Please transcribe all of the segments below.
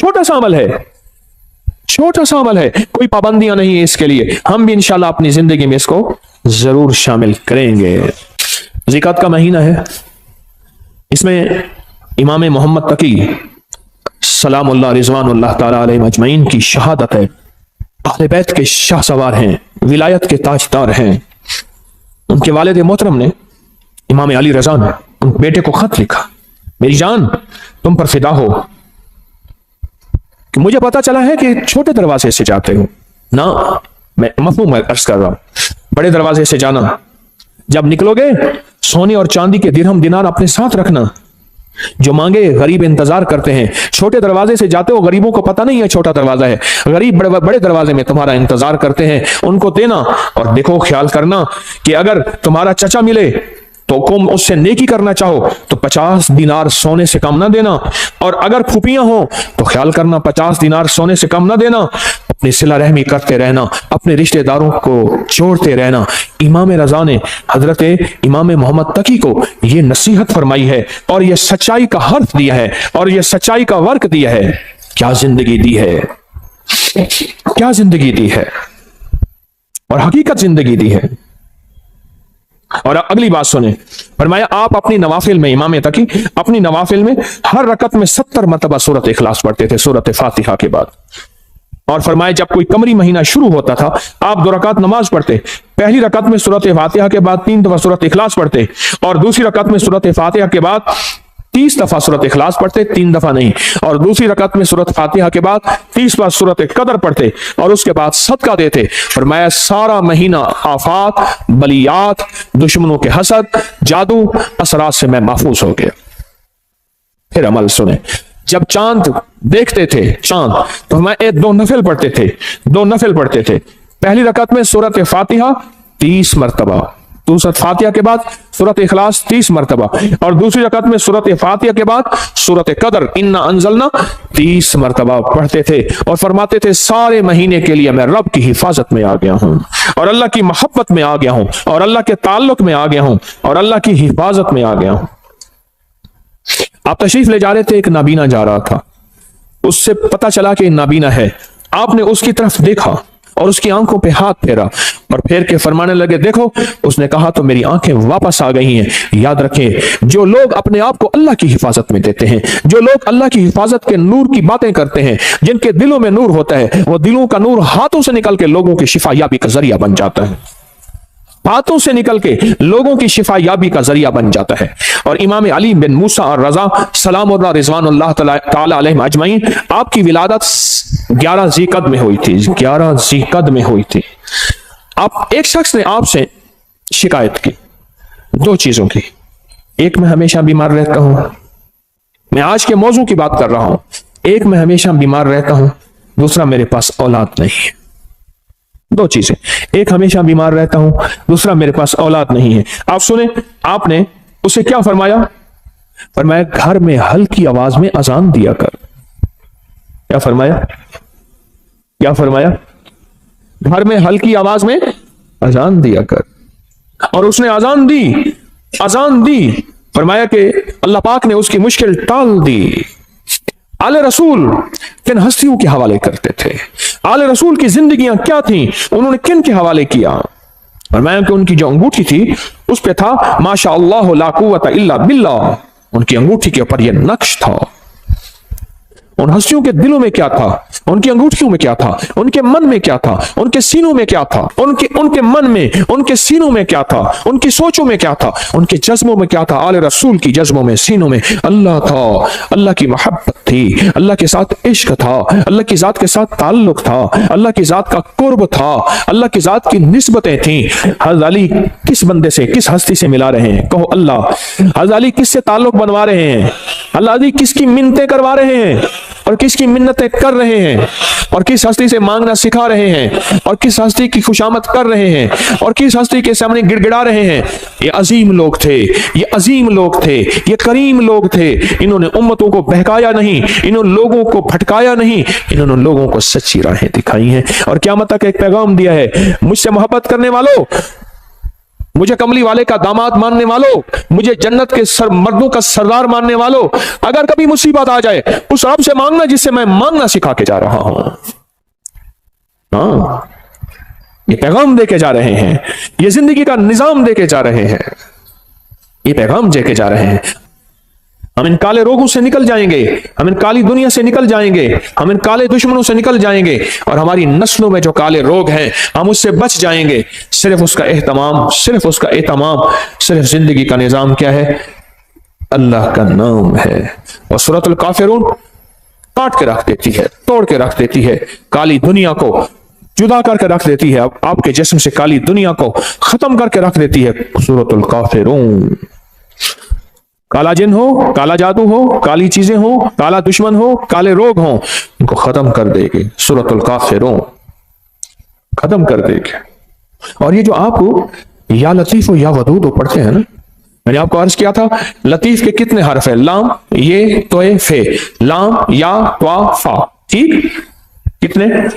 छोटा सा अमल है, छोटा सा अमल है, कोई पाबंदियां नहीं है इसके लिए। हम भी इंशाल्लाह अपनी जिंदगी में इसको जरूर शामिल करेंगे। ज़िकात का महीना है, इसमें इमाम मोहम्मद तकी सलामुल्लाह रिज़वानुल्लाह ताला अलैहिम अजमईन की शहादत है। अहले बैत के शाह सवार हैं, विलायत के ताजदार हैं। उनके वालिद मोहतरम ने, इमाम अली रज़ा ने, उन बेटे को खत लिखा, मेरी जान तुम पर फिदा हो कि मुझे पता चला है कि छोटे दरवाजे से जाते हो ना, मैं मफहूम अर्ज कर रहा हूं, बड़े दरवाजे से जाना। जब निकलोगे सोने और चांदी के दिरहम दिनार अपने साथ रखना, जो मांगे गरीब इंतजार करते हैं। छोटे दरवाजे से जाते हो, गरीबों को पता नहीं है छोटा दरवाजा है, गरीब बड़े बड़े दरवाजे में तुम्हारा इंतजार करते हैं, उनको देना। और देखो, ख्याल करना कि अगर तुम्हारा चचा मिले तो तुम उससे नेकी करना चाहो तो 50 दिनार सोने से कम ना देना, और अगर फूफियां हो तो ख्याल करना 50 दिनार सोने से कम ना देना। अपनी सिला रहमी करते रहना, अपने रिश्तेदारों को जोड़ते रहना। इमाम रज़ा ने हजरत इमाम मोहम्मद तकी को यह नसीहत फरमाई है और यह सच्चाई का हर्फ दिया है और यह सच्चाई का वर्क दिया है। क्या जिंदगी दी है, क्या जिंदगी दी है, और हकीकत जिंदगी दी है। और अगली बात सुने, फरमाया आप अपनी नवाफिल में, इमाम तकी अपनी नवाफिल में हर रकत में 70 मरतबा सूरत इखलास पढ़ते थे, सूरत फातिहा के बाद। और फरमाया जब कोई कमरी महीना शुरू होता था, आप 2 रकात नमाज पढ़ते। पहली रकत में सूरत फातिहा के बाद 3 दफा सूरत इखलास पढ़ते, और दूसरी रकत में सूरत फातिहा के बाद 30 दफा सूरत इखलास पढ़ते, 3 दफा नहीं। और दूसरी रकत में सूरत फातिहा के बाद 30 बार सूरत कदर पढ़ते, और उसके बाद सदका देते। फरमाया सारा महीना आफात, बलियात, दुश्मनों के हसद, जादू, असरात से मैं महफूज हो गया। फिर अमल सुने, जब चांद देखते थे चांद, तो हम 2 नफिल पढ़ते थे, 2 नफिल पढ़ते थे। पहली रकत में सूरत फातिहा 30 मरतबा, सूरत फातिहा के बाद सूरत इखलास 30 मरतबा, और दूसरी रकत में सूरत फातिहा के बाद सूरत कदर इन्ना अंजलना 30 मरतबा पढ़ते थे। और फरमाते थे सारे महीने के लिए मैं रब की हिफाजत में आ गया हूं, और अल्लाह की मोहब्बत में आ गया हूं, और अल्लाह के ताल्लुक में आ गया हूं, और अल्लाह की हिफाजत में आ गया हूं। आप तशरीफ ले जा रहे थे, एक नाबीना जा रहा था, उससे पता चला कि नाबीना है। आपने उसकी तरफ देखा और उसकी आंखों पे हाथ फेरा, और फेर के फरमाने लगे देखो। उसने कहा तो मेरी आंखें वापस आ गई हैं। याद रखें, जो लोग अपने आप को अल्लाह की हिफाजत में देते हैं, जो लोग अल्लाह की हिफाजत के नूर की बातें करते हैं, जिनके दिलों में नूर होता है, वो दिलों का नूर हाथों से निकल के लोगों की शिफा याबी का जरिया बन जाता है, हाथों से निकल के लोगों की शिफा याबी का जरिया बन जाता है। और इमाम अली बिन मूसा और रजा सलामुल्लाह रिज़वानुल्लाह ताला अलैहिम अजमईन, आपकी विलादत 11 ज़ीक़द में हुई थी, 11 ज़ीक़द में हुई थी। आप एक शख्स ने आपसे शिकायत की 2 चीजों की, एक मैं हमेशा बीमार रहता हूं, मैं आज के मौजू की बात कर रहा हूं, एक मैं हमेशा बीमार रहता हूं, दूसरा मेरे पास औलाद नहीं है। 2 चीजें, एक हमेशा बीमार रहता हूं, दूसरा मेरे पास औलाद नहीं है। आप सुने, आपने उसे क्या फरमाया? फरमाया घर में हल्की आवाज में अजान दिया कर। क्या फरमाया? क्या फरमाया? घर में हल्की आवाज में अजान दिया कर। और उसने अजान दी, अजान दी। फरमाया कि अल्लाह पाक ने उसकी मुश्किल टाल दी। आले रसूल किन हस्तियों के हवाले करते थे, आले रसूल की जिंदगियां क्या थी, उन्होंने किन के हवाले किया? फरमाया कि उनकी जो अंगूठी थी उस पे था माशा अल्लाह ला कुव्वता इल्ला बिल्लाह। उनकी अंगूठी के ऊपर यह नक्श था। उन हस्तियों के दिलों में क्या था, उनकी अंगूठियों में क्या था, उनके मन में क्या था, उनके सीनों में क्या था, उनके मन में, उनके सीनों में क्या था, उनकी सोचों में क्या था, उनके जज्बों में क्या था। आले रसूल की जज्बों में, सीनों में अल्लाह था, अल्लाह की मोहब्बत थी, अल्लाह के साथ इश्क था, अल्लाह की जात के साथ ताल्लुक था, अल्लाह की जात का कुर्ब था, अल्लाह की जात की निस्बतें थी। हज़रत अली किस बंदे से, किस हस्ती से मिला रहे हैं? कहो अल्लाह। हज़रत अली किससे ताल्लुक बनवा रहे हैं? अल्लाह अली किसकी मिन्नतें करवा रहे हैं और किसकी मिन्नतें कर रहे हैं, और किस हस्ती से मांगना सिखा रहे हैं, और किस हस्ती की खुशामद कर रहे हैं, और किस हस्ती के सामने गिड़गिड़ा रहे हैं? ये अजीम लोग थे, ये अजीम लोग थे, ये करीम लोग थे। इन्होंने उम्मतों को बहकाया नहीं, इन्होंने लोगों को भटकाया नहीं, इन्होंने लोगों को सच्ची राहें दिखाई हैं और क़यामत तक एक पैगाम दिया है, मुझसे मोहब्बत करने वालों मुझे कमली वाले का दामाद मानने वालों, मुझे जन्नत के मर्दों का सरदार मानने वालों, अगर कभी मुसीबत आ जाए उस रब से मांगना जिससे मैं मांगना सिखा के जा रहा हूं। हाँ, ये पैगाम देके जा रहे हैं, ये जिंदगी का निजाम देके जा रहे हैं, ये पैगाम देके जा रहे हैं। हम इन काले रोगों से निकल जाएंगे, हम इन काली दुनिया से निकल जाएंगे, हम इन काले दुश्मनों से निकल जाएंगे, और हमारी नस्लों में जो काले रोग हैं हम उससे बच जाएंगे। सिर्फ उसका एहतमाम, सिर्फ उसका एहतमाम, सिर्फ जिंदगी का निजाम क्या है? अल्लाह का नाम है। और सूरतुल काफिरून काट के रख देती है, तोड़ के रख देती है, काली दुनिया को जुदा करके रख देती है, आपके जिस्म से काली दुनिया को खत्म करके रख देती है। सूरतुल काफिरून, काला जिन हो, काला जादू हो, काली चीजें हो, काला दुश्मन हो, काले रोग हो, इनको खत्म कर देगी सूरतुल काफिरून, खत्म कर देगी। और ये जो आपको या लतीफ हो या वदूद हो पढ़ते हैं ना, मैंने आपको अर्ज किया था लतीफ के कितने हर्फ है? लाम, ये, तोए, फे, लाम, या, त्वा, फा, ठीक, कितने?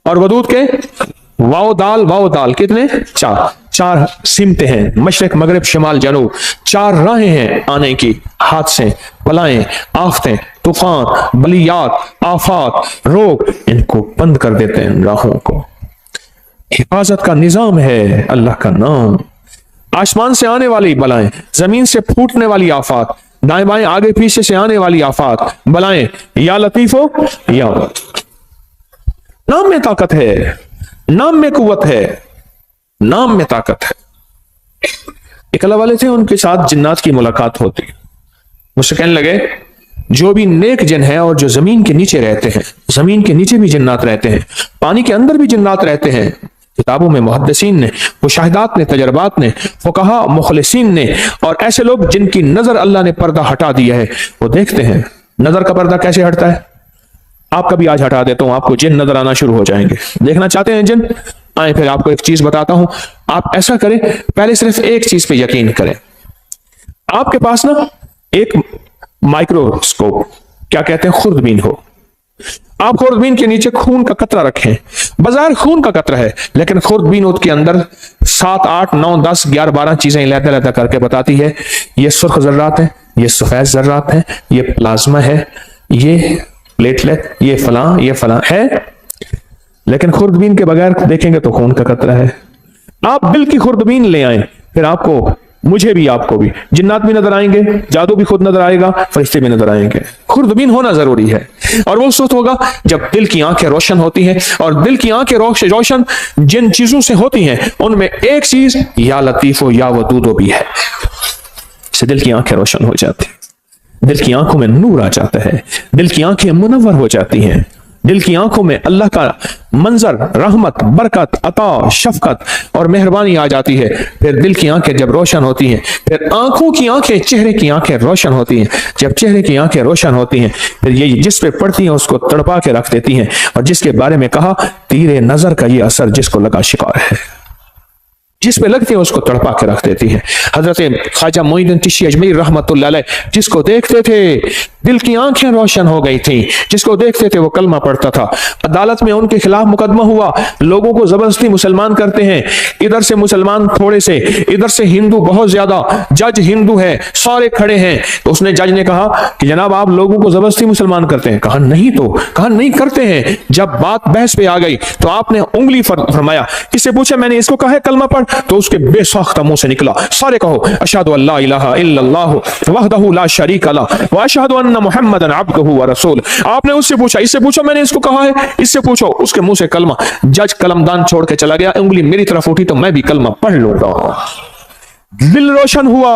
और वदूद के वाओ दाल कितने? चार। चार सिमते हैं, मशरक मगरिब शिमाल जनूब, चार राहें हैं आने की, हादसे, बलाएं, आफतें, तूफान, बलियात, आफात, रोग, इनको बंद कर देते हैं राहों को। हिफाजत का निजाम है अल्लाह का नाम। आसमान से आने वाली बलाएं, जमीन से फूटने वाली आफात, दाएं बाएं आगे पीछे से आने वाली आफात, बलाएं, या लतीफो या, नाम में ताकत है, नाम में कुव्वत है, नाम में ताकत है। एक अल्लाह वाले थे, उनके साथ जिन्नात की मुलाकात होती, मुझसे कहने लगे जो भी नेक जिन है और जो जमीन के नीचे रहते हैं, जमीन के नीचे भी जिन्नात रहते हैं, पानी के अंदर भी जिन्नात रहते हैं, किताबों में मुहद्दिसीन ने, मुशाहिदात ने, तजर्बात ने, फुकहा मुखलिसीन ने, और ऐसे लोग जिनकी नजर अल्लाह ने पर्दा हटा दिया है, वो देखते हैं नजर का पर्दा कैसे हटता है। आपका भी आज हटा देता हूं, आपको जिन नजर आना शुरू हो जाएंगे। देखना चाहते हैं जिन? आए, फिर आपको एक चीज बताता हूं, आप ऐसा करें, पहले सिर्फ एक चीज पे यकीन करें। आपके पास ना एक माइक्रोस्कोप, क्या कहते हैं, खुर्दबीन हो, आप खुर्दबीन के नीचे खून का कतरा रखें, बाजार खून का कतरा है, लेकिन खुर्दबीन के अंदर 7, 8, 9, 10, 11, 12 चीजें लहदा लहदा करके बताती है, ये सुर्ख जर्रात है, ये सफेद जर्रात है, ये प्लाज्मा है, ये प्लेटलेट, ये फलां है, लेकिन खुर्दबीन के बगैर देखेंगे तो खून का कतरा है। आप दिल की खुर्दबीन ले आए, फिर आपको, मुझे भी, आपको भी जिन्नात भी नजर आएंगे, जादू भी खुद नजर आएगा, फरिश्ते भी नजर आएंगे। खुर्दबीन होना जरूरी है, और वो उस वक्त होगा जब दिल की आंखें रोशन होती हैं, और दिल की आंखें रोशन जिन चीजों से होती हैं उनमें एक चीज या लतीफो या वदूदो भी है। इससे दिल की आंखें रोशन हो जाती हैं, दिल की आंखों में नूर आ जाता है, दिल की आंखें मुनव्वर हो जाती हैं, दिल की आंखों में अल्लाह का मंजर, रहमत, बरकत, अता, शफकत और मेहरबानी आ जाती है। फिर दिल की आंखें जब रोशन होती हैं, फिर आंखों की आंखें, चेहरे की आंखें रोशन होती हैं। जब चेहरे की आंखें रोशन होती हैं, फिर ये जिस पे पड़ती हैं उसको तड़पा के रख देती हैं, और जिसके बारे में कहा तीरे नजर का ये असर जिसको लगा शिकार है, जिस पे लगती है उसको तड़पा के रख देती है। हजरत ख्वाजा मोइनुद्दीन चिश्ती अजमेरी रहमतुल्लाह अलैह, जिसको देखते थे दिल की आंखें रोशन हो गई थी, जिसको देखते थे वो कलमा पढ़ता था। अदालत में उनके खिलाफ मुकदमा हुआ, लोगों को जबरदस्ती मुसलमान करते हैं, इधर से मुसलमान थोड़े से, इधर से हिंदू बहुत ज्यादा, जज हिंदू है, सारे खड़े हैं। तो उसने, जज ने कहा कि जनाब आप लोगों को जबरदस्ती मुसलमान करते हैं? कहा नहीं, तो कहा नहीं करते हैं। जब बात बहस पे आ गई तो आपने उंगली फरमाया, इससे पूछा मैंने इसको कहा है कलमा पढ़, तो उसके बेसाख्ता मुंह से निकला, सारे कहो अशहदु अल्ला इलाहा इल्लल्लाह वहदहु ला शरीका लह व अशहदु अन्ना मुहम्मदन अब्दुहु व रसूल। आपने उससे पूछा, इससे पूछो मैंने इसको कहा है, इससे पूछो, उसके मुंह से कलमा। जज कलमदान छोड़ के चला गया, उंगली मेरी तरफ उठी तो मैं भी कलमा पढ़ लूंगा। दिल रोशन हुआ,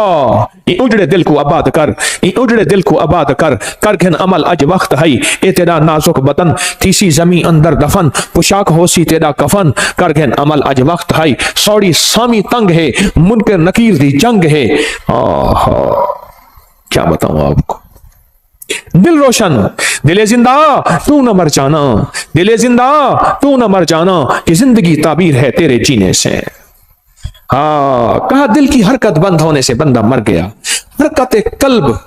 उजड़े दिल को आबाद कर, उजड़े दिल को आबाद कर, कर घन अमल अज वक्त है, ए तेरा नाजुक बतन तीसी जमी अंदर दफन, पोशाक होसी तेरा कफन, कर घन अमल अज वक्त है, सौड़ी सामी तंग है, मुनकर नकीर दी जंग है। क्या बताऊं आपको, दिल रोशन, दिले जिंदा तू न मर जाना, दिले जिंदा तू न मर जाना, कि जिंदगी ताबीर है तेरे जीने से। हाँ, कहा दिल की हरकत बंद होने से बंदा मर गया। हरकत कल्ब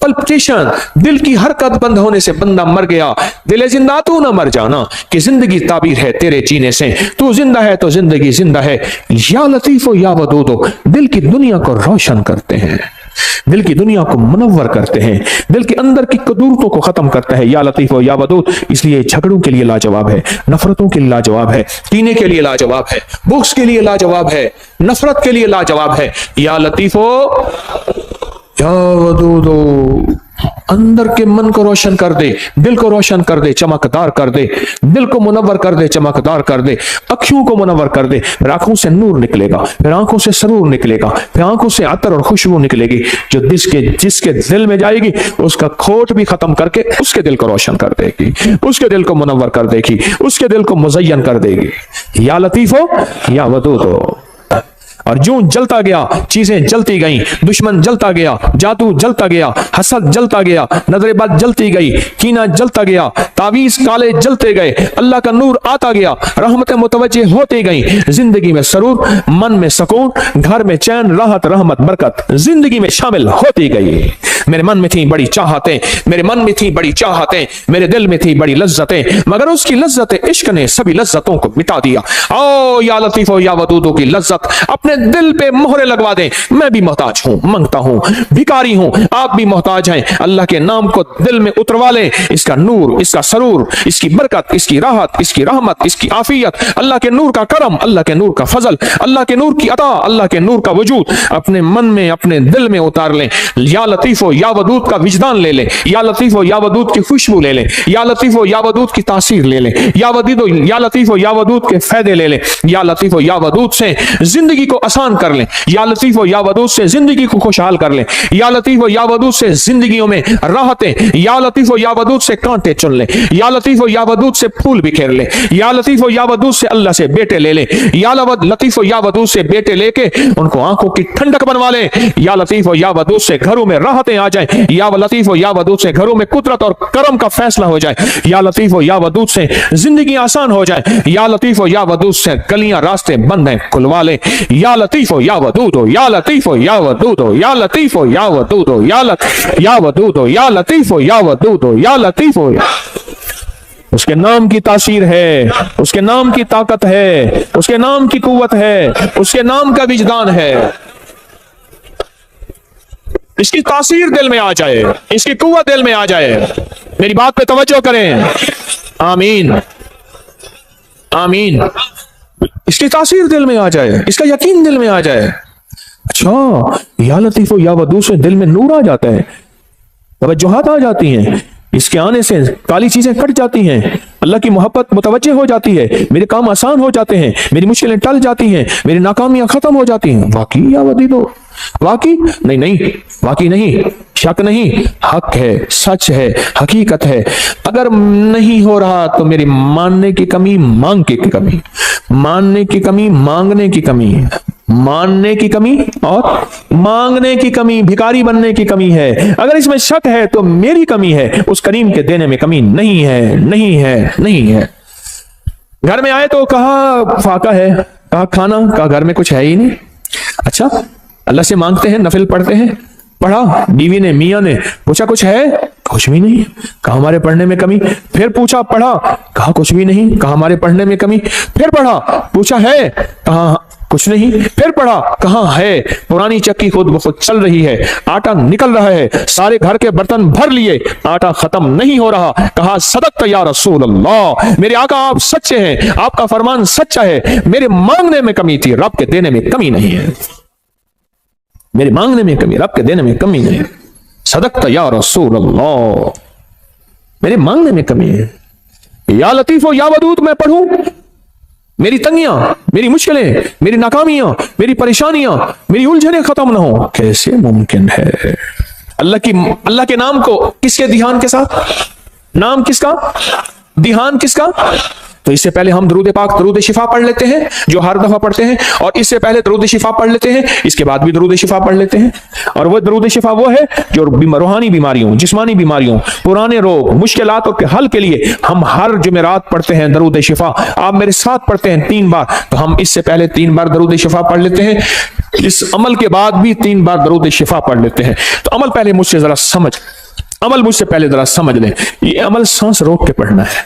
पल्पिटेशन, दिल की हरकत बंद होने से बंदा मर गया। दिल जिंदा तू ना मर जाना कि जिंदगी ताबीर है तेरे जीने से, तू जिंदा है तो जिंदगी जिंदा है। या लतीफो या वदूदो, दिल की दुनिया को रोशन करते हैं, दिल की दुनिया को मुनव्वर करते हैं, दिल के अंदर की कदूरतों को खत्म करता है। या लतीफो या वदूद, इसलिए झगड़ों के लिए लाजवाब है, नफरतों के लिए लाजवाब है, कीने के लिए लाजवाब है, बुक्स के लिए लाजवाब है, नफरत के लिए लाजवाब है। या लतीफो या वदूदो, अंदर के मन को रोशन कर दे, दिल को रोशन कर दे, चमकदार कर दे, दिल को मुनव्वर कर दे, चमकदार कर दे, अखियों को मुनव्वर कर दे। फिर आंखों से नूर निकलेगा, फिर आंखों से सरूर निकलेगा, फिर आंखों से अतर और खुशबू निकलेगी, जो जिसके दिल में जाएगी उसका खोट भी खत्म करके उसके दिल को रोशन कर देगी, उसके दिल को मुनव्वर कर देगी, उसके दिल को मुज़य्यन कर देगी। या लतीफो या वदूदो। और जो जलता गया, चीजें जलती गईं, दुश्मन जलता गया, जादू जलता गया, हसद जलता गया, नजरेबाज जलती गई, कीना जलता गया, तावीज काले जलते गए, अल्लाह का नूर आता गया, रहमतें मुतवज्जे होती गई, जिंदगी में सरूर, मन में सुकून, घर में चैन, राहत, रहमत, बरकत जिंदगी में शामिल होती गई। मेरे मन में थी बड़ी चाहतें, मेरे मन में थी बड़ी चाहतें, मेरे दिल में थी बड़ी लज्जतें, मगर उसकी लज्जत इश्क ने सभी लज्जतों को मिटा दिया। ओ या लतीफो या वदूदो की लज्जत अपने दिल पे मोहरे लगवा दें। मैं भी मोहताज हूं, मांगता हूं, भिखारी हूं, आप भी मोहताज हैं। अल्लाह के नाम को दिल में उतरवा लें, इसका नूर, इसका सरूर, इसकी बरकत, इसकी राहत, इसकी रहमत, इसकी आफियत, अल्लाह के नूर का करम, अल्लाह के नूर का फजल, अल्लाह के नूर की अता, अल्लाह के नूर का वजूद अपने मन में, अपने दिल में उतार लें। या लतीफो या वदूद का विजदान ले लें, या लतीफो या वदूद की खुशबू ले लें, या लतीफो या वदूद की तासीर ले लें, या लतीफो या वदूद के फायदे ले लें। या लतीफो या वदूद से जिंदगी को आसान कर लें, या लतीफो या वदूद से जिंदगी को खुशहाल कर लें, या लतीफो या वदूद से जिंदगियों में राहतें, या लतीफो या वदूद से कांटे चुन लें, या लतीफो या वदूद से फूल बिखेर लें, या लतीफो या वदूद से अल्लाह से बेटे ले लें, या लतीफो या वदूद से बेटे लेके उनको आंखों की ठंडक बनवा लें, या लतीफो या वदूद से घरों में राहतें आ जाएं, या लतीफो या वदूद से घरों में कुदरत और करम का फैसला हो जाए, या लतीफो या वदूद से जिंदगी आसान हो जाए, या लतीफो या वदूद से गलियां रास्ते बंद हैं खुलवा ले। या लतीफो या वदूदो, या लतीफो या वदूदो, या लतीफो या वदूदो, या वदूदो, या लतीफो या वदूदो, या लतीफो। उसके नाम की तासीर है, उसके नाम की ताकत है, उसके नाम की कुव्वत है, उसके नाम का विजदान है। इसकी तासीर दिल में आ जाए, इसकी कुव्वत दिल में आ जाए। मेरी बात पे तवज्जो करें। आमीन आमीन। इसकी तासीर दिल में आ जाए, इसका यकीन दिल में आ जाए। अच्छा, या लतीफो या वदूद से दिल में नूर आ जाता है, तवज्जुहात आ जाती हैं, इसके आने से काली चीजें कट जाती हैं, अल्लाह की मोहब्बत मुतवज्जे हो जाती है, मेरे काम आसान हो जाते हैं, मेरी मुश्किलें टल जाती हैं, मेरी नाकामियां खत्म हो जाती हैं। वाकई या वदीदो, वाकई नहीं, वाकई नहीं, शक नहीं, हक है, सच है, हकीकत है। अगर नहीं हो रहा तो मेरी मानने की कमी, मांग की कमी, मानने की कमी, मांगने की कमी, मानने की कमी और मांगने की कमी, भिखारी बनने की कमी है। अगर इसमें शक है तो मेरी कमी है, उस करीम के देने में कमी नहीं है, नहीं है, नहीं है। घर में आए तो कहा फाका है, कहा खाना, कहा घर में कुछ है ही नहीं। अच्छा, अल्लाह से मांगते हैं, नफिल पढ़ते हैं, पढ़ा, बीवी ने, मियां ने पूछा कुछ है, कुछ भी नहीं, कहा हमारे पढ़ने में कमी। फिर पूछा, पढ़ा, कहा कुछ भी नहीं, कहा हमारे पढ़ने में कमी। फिर पढ़ा, पूछा है, कहा कुछ नहीं। फिर पढ़ा, कहा है, पुरानी चक्की खुद ब खुद चल रही है, आटा निकल रहा है, सारे घर के बर्तन भर लिए, आटा खत्म नहीं हो रहा। कहा सदक़्त या रसूल अल्लाह, मेरे आका आप सच्चे हैं, आपका फरमान सच्चा है। मेरे मांगने में कमी थी, रब के देने में कमी नहीं है। मेरे मांगने में कमी, रब के देने में कमी नहीं। सदक़्त या रसूल अल्लाह, मेरे मांगने में कमी है। या लतीफो या वदूद मैं पढ़ूं, मेरी तंगियां, मेरी मुश्किलें, मेरी नाकामियां, मेरी परेशानियां, मेरी उलझने खत्म ना हो, कैसे मुमकिन है? अल्लाह के नाम को किसके ध्यान के साथ, नाम किसका, ध्यान किसका? तो इससे पहले हम दरूद पाक दरूद शिफा पढ़ लेते हैं जो हर दफा पढ़ते हैं, और इससे पहले दरूद शिफा पढ़ लेते हैं, इसके बाद भी दरूद शिफा पढ़ लेते हैं। और वो दरूद शिफा वो है जो रूहानी बीमारियों, जिस्मानी बीमारियों, पुराने रोग, मुश्किलात के हल के लिए हम हर जुमेरात पढ़ते हैं दरूद शिफा। आप मेरे साथ पढ़ते हैं 3 बार, तो हम इससे पहले 3 बार दरूद शिफा पढ़ लेते हैं, इस अमल के बाद भी 3 बार दरूद शिफा पढ़ लेते हैं। तो अमल पहले मुझसे जरा मुझसे पहले जरा समझ लें। ये अमल सांस रोक के पढ़ना है,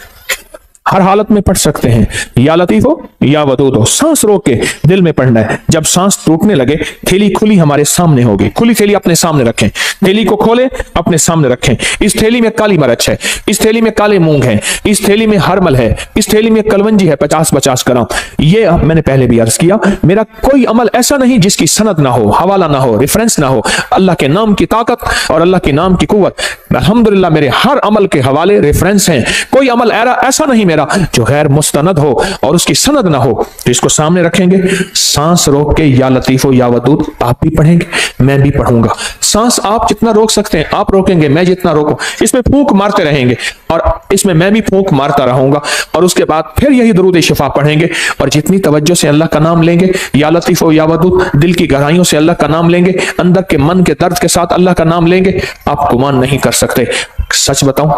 हर हालत में पढ़ सकते हैं, या लतीफ हो या वदूद हो, सांस रोक के दिल में पढ़ना है। जब सांस टूटने लगे, थैली खुली हमारे सामने होगी, खुली थैली अपने सामने रखें, थैली को खोले अपने सामने रखें। इस थैली में काली मिर्च है, इस थैली में काले मूंग है, इस थैली में हरमल है, इस थैली में कलवंजी है 50-50 ग्राम। ये मैंने पहले भी अर्ज किया, मेरा कोई अमल ऐसा नहीं जिसकी सनद ना हो, हवाला ना हो, रेफरेंस ना हो। अल्लाह के नाम की ताकत और अल्लाह के नाम की कुव्वत, अल्हम्दुलिल्लाह मेरे हर अमल के हवाले रेफरेंस हैं। कोई अमल ऐसा नहीं मेरा जो गैर मुस्तनद हो और उसकी सनद ना हो। तो इसको सामने रखेंगे, सांस रोक के या लतीफो या वदूद आप भी पढ़ेंगे, मैं भी पढ़ूंगा। सांस आप जितना रोक सकते हैं आप रोकेंगे, मैं जितना रोकूं। इसमें फूंक मारते रहेंगे और इसमें मैं भी फूंक मारता रहूंगा, और उसके बाद फिर यही दरूद शिफा पढ़ेंगे। और जितनी तवज्जो से अल्लाह का नाम लेंगे, या लतीफो या वदूद, दिल की गहराइयों से अल्लाह का नाम लेंगे, अंदर के मन के दर्द के साथ अल्लाह का नाम लेंगे, आप गुमान नहीं कर सकते। सच बताऊं,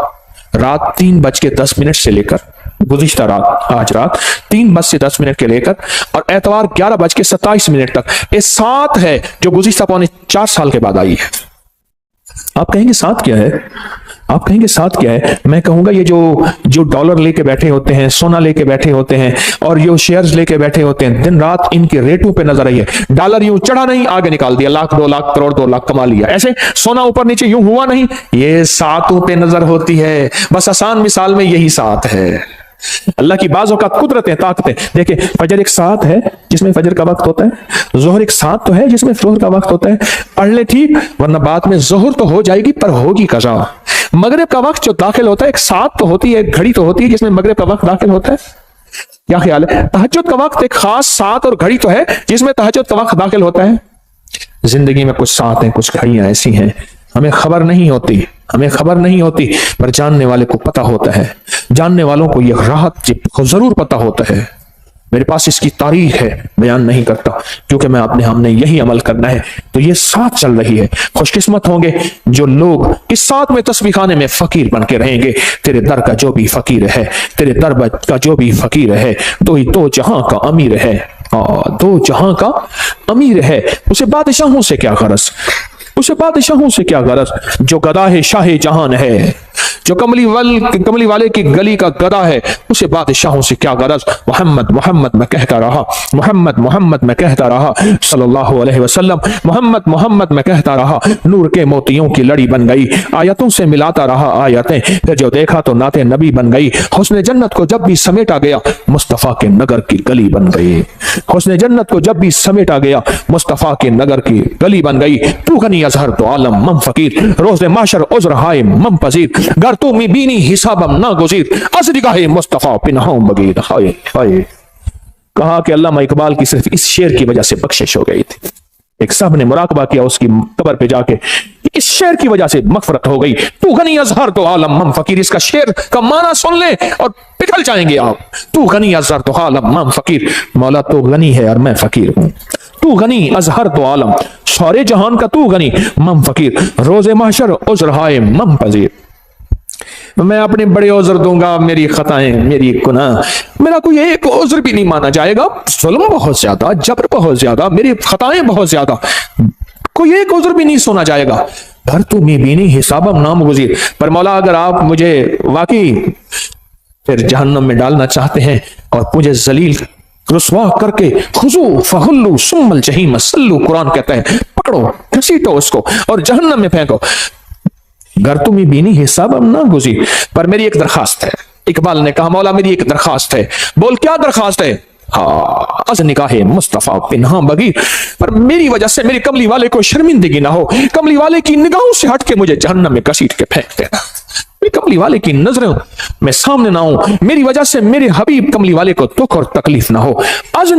रात 3:10 से लेकर गुज़िश्ता रात, आज रात 3:10 के लेकर और एतवार 11:27 तक, ये 7 है जो गुज़िश्ता 4 साल के बाद आई है। आप कहेंगे साथ क्या है? आप कहेंगे साथ क्या है? मैं कहूंगा ये जो डॉलर लेके बैठे होते हैं, सोना लेके बैठे होते हैं, और जो शेयर्स लेके बैठे होते हैं, दिन रात इनके रेटों पे नजर आई है। डॉलर यूं चढ़ा नहीं, आगे निकाल दिया, लाख 2 लाख करोड़ 2 लाख कमा लिया। ऐसे सोना ऊपर नीचे यूं हुआ नहीं, ये सातों पे नजर होती है। बस आसान मिसाल में यही साथ है। अल्लाह की बाज़ों का कुदरतें, ताकतें देखिए। फजर एक साथ है जिसमें फजर का वक्त होता है, जोहर एक साथ तो है जिसमें जोहर का वक्त होता है। पढ़ ले ठीक, वरना बाद में जोहर तो हो जाएगी पर होगी कज़ा। मगरिब का वक्त जो दाखिल होता है, एक साथ तो होती है, घड़ी तो होती है जिसमें मगरिब का वक्त दाखिल होता है। क्या ख्याल है? तहज्जुद का वक्त एक खास साथ और घड़ी तो है जिसमें तहज्जुद का वक्त दाखिल होता है। जिंदगी में कुछ साथ हैं, कुछ घड़ियां ऐसी हैं हमें खबर नहीं होती, पर जानने वाले को पता होता है। जानने वालों को यह राहत जरूर पता होता है। मेरे पास इसकी तारीख है, बयान नहीं करता क्योंकि हमने यही अमल करना है। तो ये साथ चल रही है। खुशकिस्मत होंगे जो लोग इस साथ में तस्बीह खाने में फकीर बन के रहेंगे। तेरे दर का जो भी फकीर है, तेरे दर का जो भी फकीर है, तो ही दो जहां का अमीर है। 2 जहां का अमीर है, उसे बादशाहों से क्या गरज, जो गदा है शाह जहान है, जो कमली वाले की गली का गदा है, उसे बादशाहों से क्या गरज। मोहम्मद मैं कहता रहा, मोहम्मद मैं कहता रहा, सल्लल्लाहु अलैहि वसल्लम, मोहम्मद मैं कहता रहा। नूर के मोतियों की लड़ी बन गई, आयतों से मिलाता रहा आयतें, फिर जो देखा तो नाते नबी बन गई। हुस्न जन्नत को जब भी समेटा गया, मुस्तफा के नगर की गली बन गई। हुस्न जन्नत को जब भी समेटा गया, मुस्तफा के नगर की गली बन गई। तू गनी अजहर तो आलम मम फकीर, रोज़े माशर उज़्र हाय मम पजीर, गर तू बीनी हिसाबम ना गुज़ीर, असरिगाहे मुस्तफा पिनहाम बगीर। हाय हाय। कहा कि अल्लामा इकबाल की सिर्फ इस शेर की वजह से बख्शिश हो गई थी। एक साहब ने मुराकबा किया उसकी कब्र पे जाके, इस शेर की वजह से मगफरत हो गई। तू गनी अजहर तो आलम मम फकीर, इसका शेर का माना सुन ले और पिघल जाएंगे आप। तू गनी अजहर तो आलम मम फकीर, मौला तो गनी है और मैं फकीर हूं। तू गनी अजहर तो आलम, सारे जहान का तू गनी, मम फकीर, रोज़े महशर उज़्र हाय मम पजीर। मैं अपने बड़े उज़्र दूंगा, मेरी खताएं, मेरी गुनाह, मेरा कोई एक उज़्र भी नहीं माना जाएगा। जुल्म बहुत ज्यादा, जबर बहुत ज्यादा, मेरी खताएं बहुत ज्यादा, कोई एक उज़्र भी नहीं सुना जाएगा। घर तू बीनी हिसाबम नाम गुज़ीर। पर मौला अगर आप मुझे वाकई फिर जहन्नम में डालना चाहते हैं और मुझे जलील रुस्वा करके, खुजू फहुल्लू सुम्मल जहीम सल्लू, कुरान कहता है, पकड़ो घसीटो उसको और जहन्नम में फेंको। घर तुम्हें बीनी हिसाब अब ना गुज़ीर। पर मेरी एक दरखास्त है। इकबाल ने कहा, मौला मेरी एक दरखास्त है। बोल क्या दरखास्त है? अज़ निगाहे मुस्तफा पिन्हा बगीर, पर मेरी वजह से मेरे कमली वाले को शर्मिंदगी ना हो। कमली वाले की निगाहों से हट के मुझे जहन्नम में घसीट के फेंक देना। मेरे कमली वाले की नजरों में सामने ना हो, मेरी वजह से मेरे हबीब कमली वाले को दुख और तकलीफ ना हो। अज़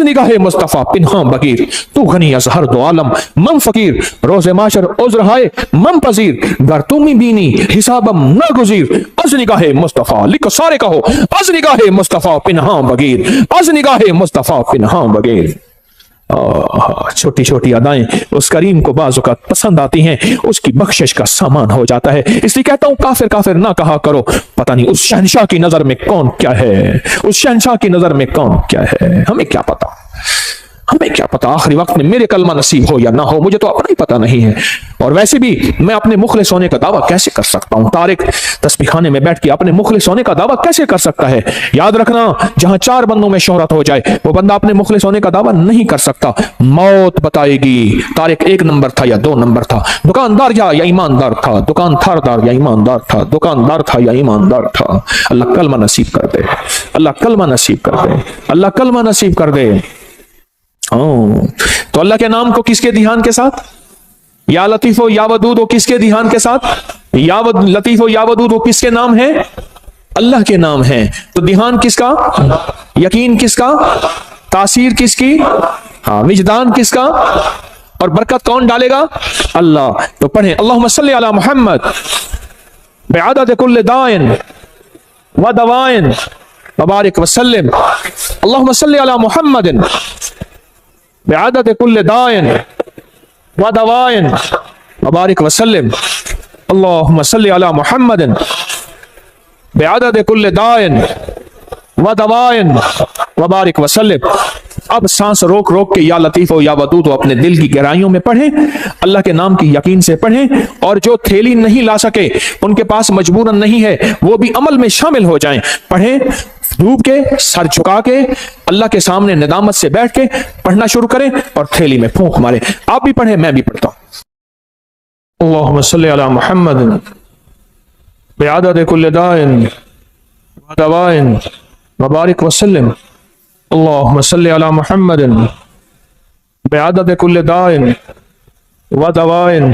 निगाहे मुस्तफा पिन्हा बगीर, तू गनी अजहर दो आलम मम फकीर, रोज़े माशर उज़्र हाय मम पजीर, गर तुम बीनी हिसाबम ना गुज़ीर, از نگاہ مصطفیٰ، لکھو سارے کہو، از نگاہ مصطفیٰ پنہاں بغیر، از نگاہ مصطفیٰ پنہاں بغیر۔ چھوٹی چھوٹی ادائیں اس کریم کو بعض اوقات پسند آتی ہیں، اس کی بخشش کا سامان ہو جاتا ہے۔ اس لیے کہتا ہوں کافر کافر نہ کہا کرو، پتہ نہیں اس شہنشاہ کی نظر میں کون کیا ہے، اس شہنشاہ کی نظر میں کون کیا ہے، ہمیں کیا پتا، ہمیں کیا پتا آخری وقت میں میرے کلمہ نصیب ہو یا نہ ہو، مجھے تو اپنا ہی پتا نہیں ہے۔ اور ویسے بھی میں اپنے مخلص ہونے کا دعویٰ کیسے کر سکتا ہوں؟ طارق تسبیح خانے میں بیٹھ کے اپنے مخلص ہونے کا دعویٰ کیسے کر سکتا ہے؟ یاد رکھنا، جہاں 4 بندوں میں شہرت ہو جائے وہ بندہ اپنے مخلص ہونے کا دعویٰ نہیں کر سکتا۔ موت بتائے گی طارق 1 نمبر تھا یا 2 نمبر تھا، دکاندار یا ایماندار تھا، دکان تھاردار یا ایماندار تھا، دکاندار تھا یا ایماندار تھا۔ اللہ کلمہ نصیب کر دے، اللہ کلمہ نصیب کر دے، اللہ کلمہ نصیب کر دے۔ تو اللہ کے نام کو کس کے دھیان کے ساتھ؟ یا لطیف و یا ودود و کس کے دھیان کے ساتھ؟ یا لطیف و یا ودود و کس کے نام ہے؟ اللہ کے نام ہے۔ تو دھیان کس کا؟ یقین کس کا؟ تاثیر کس کی؟ وجدان کس کا؟ اور برکت کون ڈالے گا؟ اللہ۔ تو پڑھیں اللہم صلی علی محمد بعدد کل دائن و دوائن وبارک وسلم۔ اللہم صلی علی محمد بعدد کل دائن و دوائن وبارک وسلم۔ اللہم صلی علی محمد بعدد کل دائن و دوائن وبارک وسلم۔ اب سانس روک روک کے یا لطیف و یا ودود و اپنے دل کی گہرائیوں میں پڑھیں، اللہ کے نام کی یقین سے پڑھیں، اور جو تھیلی نہیں لا سکے، ان کے پاس مجبوراً نہیں ہے، وہ بھی عمل میں شامل ہو جائیں۔ پڑھیں ڈوب کے، سر جھکا کے، اللہ کے سامنے ندامت سے بیٹھ کے پڑھنا شروع کریں اور تھیلی میں پھونک مارے۔ آپ بھی پڑھیں، میں بھی پڑھتا ہوں۔ اللہم صلی علی محمد بعدد کل دائن و دوائن وبارک وسلم۔ اللہم صلی علی محمد بعدد کل دائن و دوائن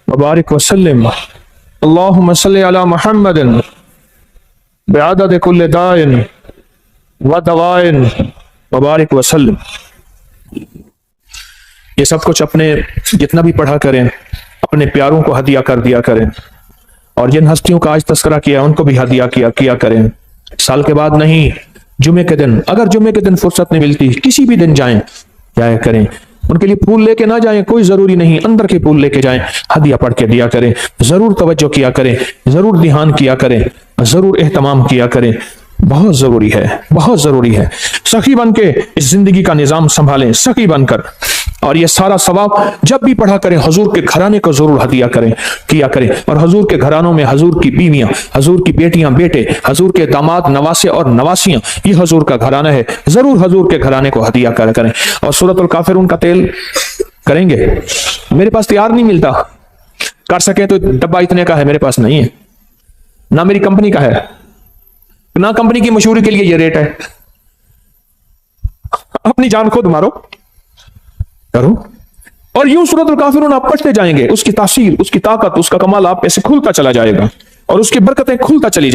وبارک وسلم۔ اللہم صلی علی محمد بعدد کل دائن و دوائن وبارک وسلم۔ یہ سب کچھ اپنے جتنا بھی پڑھا کریں، اپنے پیاروں کو ہدیہ کر دیا کریں، اور جن ہستیوں کا آج تذکرہ کیا ان کو بھی ہدیہ کیا کریں۔ سال کے بعد نہیں، جمعے کے دن، اگر جمعے کے دن فرصت نہیں ملتی، کسی بھی دن جایا کریں۔ ان کے لیے پھول لے کے نہ جائیں، کوئی ضروری نہیں، اندر کے پھول لے کے جائیں، ہدیہ پڑھ کے دیا کریں، ضرور توجہ کیا کریں، ضرور دھیان کیا کریں، ضرور اہتمام کیا کریں، بہت ضروری ہے، بہت ضروری ہے۔ سخی بن کے اس زندگی کا نظام سنبھالیں، سخی بن کر، اور یہ سارا ثواب جب بھی پڑھا کریں حضور کے گھرانے کو ضرور ہدیہ کیا کریں، اور حضور کے گھرانوں میں حضور کی بیویاں، حضور کی بیٹیاں بیٹے، حضور کے داماد نواسے اور نواسیاں، یہ حضور کا گھرانہ ہے، ضرور حضور کے گھرانے کو ہدیہ کریں۔ اور سورۃ الکافرون کا تیل کریں گے؟ میرے پاس تیار نہیں ملتا، کر سکیں تو ڈبہ اتنے کا ہے، میرے پاس نہیں ہے، نہ میری کمپنی کا ہے، نہ کمپنی کی مشہوری کے لیے یہ ریٹ ہے۔ اپنی جان خود مارو، کرو، اور یوں سورۃ الکافرون آپ پڑھتے جائیں گے، اس کی تاثیر، اس کی طاقت، اس کا کمال آپ پہ سے کھلتا چلا جائے گا، اور اس کی برکتیں کھلتی چلی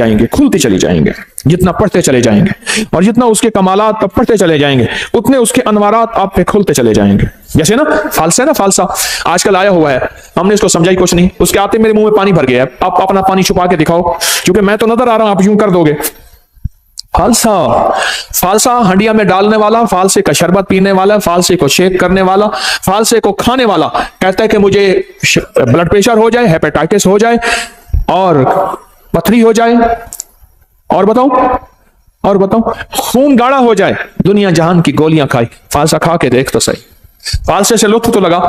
جائیں گے جتنا پڑھتے چلے جائیں گے، اور جتنا اس کے کمالات آپ پڑھتے چلے جائیں گے اتنے اس کے انوارات آپ پہ کھلتے چلے جائیں گے۔ جیسے نا فالسا ہے نا، فالسا آج کل آیا ہوا ہے، ہم نے اس کو سمجھا ہی کچھ نہیں، اس کے آتے میرے منہ میں پانی بھر گیا ہے، آپ اپنا پانی چھپا کے دکھاؤ، کیونکہ میں تو نظر آ رہا ہوں، آپ یوں کر دو گے۔ فالسا ہنڈیا میں ڈالنے والا، فالسے کا شربت پینے والا، فالسے کو شیک کرنے والا، فالسے کو کھانے والا کہتا ہے کہ مجھے بلڈ پریشر ہو جائے، ہیپیٹائٹس ہو جائے، اور پتھری ہو جائے، اور بتاؤ خون گاڑھا ہو جائے، دنیا جہان کی گولیاں کھائی، فالسا کھا کے دیکھ تو صحیح، فالسے سے لطف تو لگا۔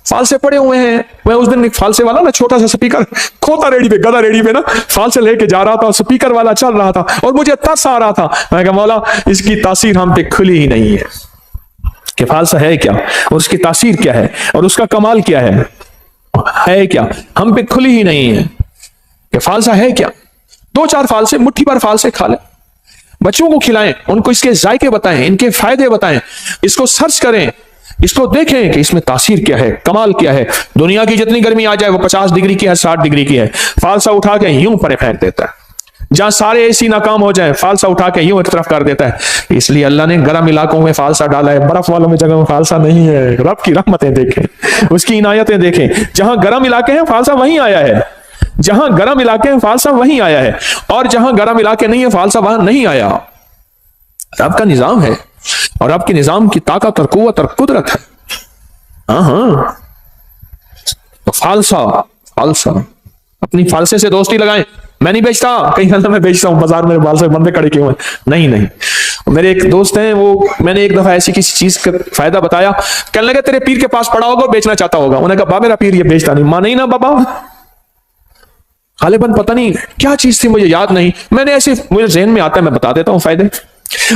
فالسے پڑے ہوئے ہیں، میں اس دن ایک فالسے والا نا چھوٹا سا سپیکر کھوتا ریڈی پہ، گدا ریڈی پہ نا فالسے لے کے جا رہا تھا، سپیکر والا چل رہا تھا، اور مجھے ترس آ رہا تھا، میں کہا مولا اس کی تاثیر ہم پہ کھلی ہی نہیں ہے، کہ فالسا ہے کیا، اور اس کی تاثیر کیا ہے، اور اس کا کمال کیا ہے کیا، ہم پہ کھلی ہی نہیں ہے کہ فالسا ہے کیا۔ 2-4 فالسے، مٹھی بھر فالسے کھا لیں، بچوں کو کھلائیں، ان کو اس کے ذائقے بتائیں، ان کے فائدے بتائیں، اس کو سرچ کریں، اس کو دیکھیں کہ اس میں تاثیر کیا ہے، کمال کیا ہے۔ دنیا کی جتنی گرمی آ جائے وہ 50 ڈگری کی ہے، 60 ڈگری کی ہے، فالسا اٹھا کے یوں پرے پھینک دیتا ہے۔ جہاں سارے اے سی ناکام ہو جائیں فالسا اٹھا کے یوں ایک طرف کر دیتا ہے۔ اس لیے اللہ نے گرم علاقوں میں فالسا ڈالا ہے، برف والوں میں جگہ میں فالسا نہیں ہے۔ رب کی رحمتیں دیکھیں، اس کی عنایتیں دیکھیں، جہاں گرم علاقے ہیں فالسا وہیں آیا ہے، جہاں گرم علاقے میں فالسا وہیں آیا ہے، اور جہاں گرم علاقے نہیں ہے فالسا وہاں نہیں آیا۔ آپ کا نظام ہے اور آپ کے نظام کی طاقت اور قوت اور قدرت ہے۔ ہاں ہاں، فالسا فالسا، اپنی فالسے سے دوستی لگائیں۔ میں نہیں بیچتا، کہیں نہ میں بیچتا ہوں، بازار میں فالسے بندے کھڑے کیوں ہیں؟ نہیں نہیں، میرے ایک دوست ہیں، وہ میں نے ایک دفعہ ایسی کسی چیز کا فائدہ بتایا، کہنے لگے تیرے پیر کے پاس پڑا ہوگا بیچنا چاہتا ہوگا۔ انہوں نے کہا با میرا پیر یہ بیچتا نہیں۔ مانا ہی نا بابا، غالباً پتہ نہیں کیا چیز تھی، مجھے یاد نہیں، میں نے ایسے مجھے ذہن میں آتا ہے میں بتا دیتا ہوں فائدے۔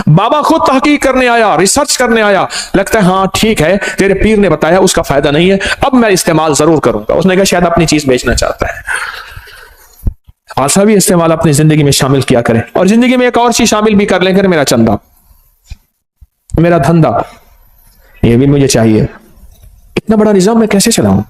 بابا خود تحقیق کرنے آیا، ریسرچ کرنے آیا، لگتا ہے ہاں ٹھیک ہے تیرے پیر نے بتایا اس کا فائدہ نہیں ہے، اب میں استعمال ضرور کروں گا۔ اس نے کہا شاید اپنی چیز بیچنا چاہتا ہے۔ آسا بھی استعمال اپنی زندگی میں شامل کیا کریں، اور زندگی میں ایک اور چیز شامل بھی کر لیں کریں، میرا چندہ، میرا دھندا، یہ بھی مجھے چاہیے۔ اتنا بڑا نظام میں کیسے چلاؤں؟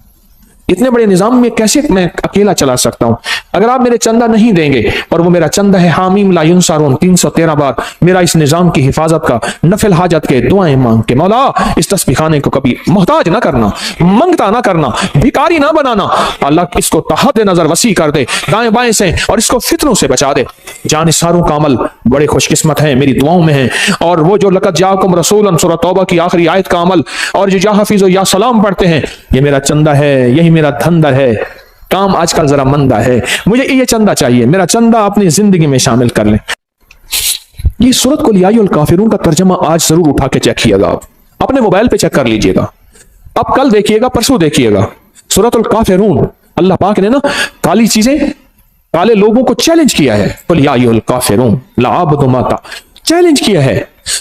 اتنے بڑے نظام میں کیسے میں اکیلا چلا سکتا ہوں؟ اگر آپ میرے چندہ نہیں دیں گے، اور وہ میرا چندہ ہے حامیم لا ینصرون 313 بار میرا اس نظام کی حفاظت کا، نفل حاجت کے دعائیں مانگ کے، مولا اس تسبیح خانے کو کبھی محتاج نہ کرنا، منگتا نہ کرنا، بھکاری نہ بنانا، اللہ اس کو تحد نظر وسیع کر دے دائیں بائیں سے، اور اس کو فتنوں سے بچا دے۔ جانثاروں کا عمل بڑے خوش قسمت ہیں، میری دعاؤں میں ہیں، اور وہ جو لقد جاءکم رسول سورۃ توبہ کی آخری آیت کا عمل، اور جو یا حفیظ و یا سلام پڑھتے ہیں، یہ میرا چندہ ہے، یہی میرا دھندا ہے۔ کام آج کل ذرا مندہ ہے، مجھے یہ چندہ چاہیے، میرا چندہ اپنی زندگی میں شامل کر لیں۔ یہ سورۃ قل یا ایھا الکافرون کا ترجمہ آج ضرور اٹھا کے چیک کیے گا، آپ اپنے موبائل پہ چیک کر لیجئے گا، اب کل دیکھیے گا، پرسوں دیکھیے گا۔ سورۃ الکافرون، اللہ پاک نے نا کالی چیزیں، کالے لوگوں کو چیلنج کیا ہے، قل یا ایھا الکافرون لا اعبد ما چیلنج کیا ہے۔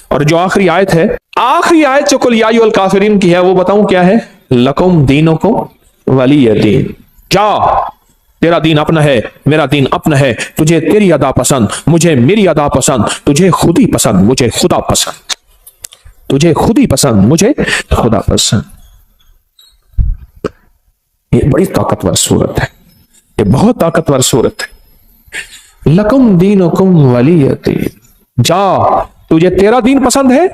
اور جو آخری آیت ہے، آخری آیت جو قل یا ایھا الکافرون کی ہے، وہ بتاؤں کیا ہے؟ لکم دینکم ولی دین، جا تیرا دین اپنا ہے، میرا دین اپنا ہے، تجھے تیری ادا پسند، مجھے میری ادا پسند، تجھے خود ہی پسند، مجھے خدا پسند، تجھے خود ہی پسند، مجھے خدا پسند۔ یہ بڑی طاقتور صورت ہے، یہ بہت طاقتور صورت ہے۔ لکم دینکم ولی دین، جا تجھے تیرا دین پسند ہے،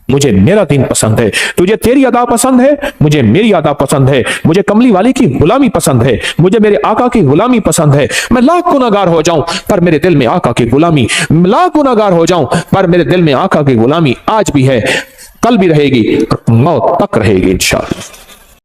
مجھے میرا دین پسند ہے، تجھے تیری ادا پسند ہے، مجھے میری ادا پسند ہے، مجھے کملی والی کی غلامی پسند ہے، مجھے میرے آقا کی غلامی پسند ہے۔ میں لاکھ گناہگار ہو جاؤں پر میرے دل میں آقا کی غلامی، لاکھ گناہگار ہو جاؤں پر میرے دل میں آقا کی غلامی آج بھی ہے، کل بھی رہے گی، موت تک رہے گی انشاءاللہ۔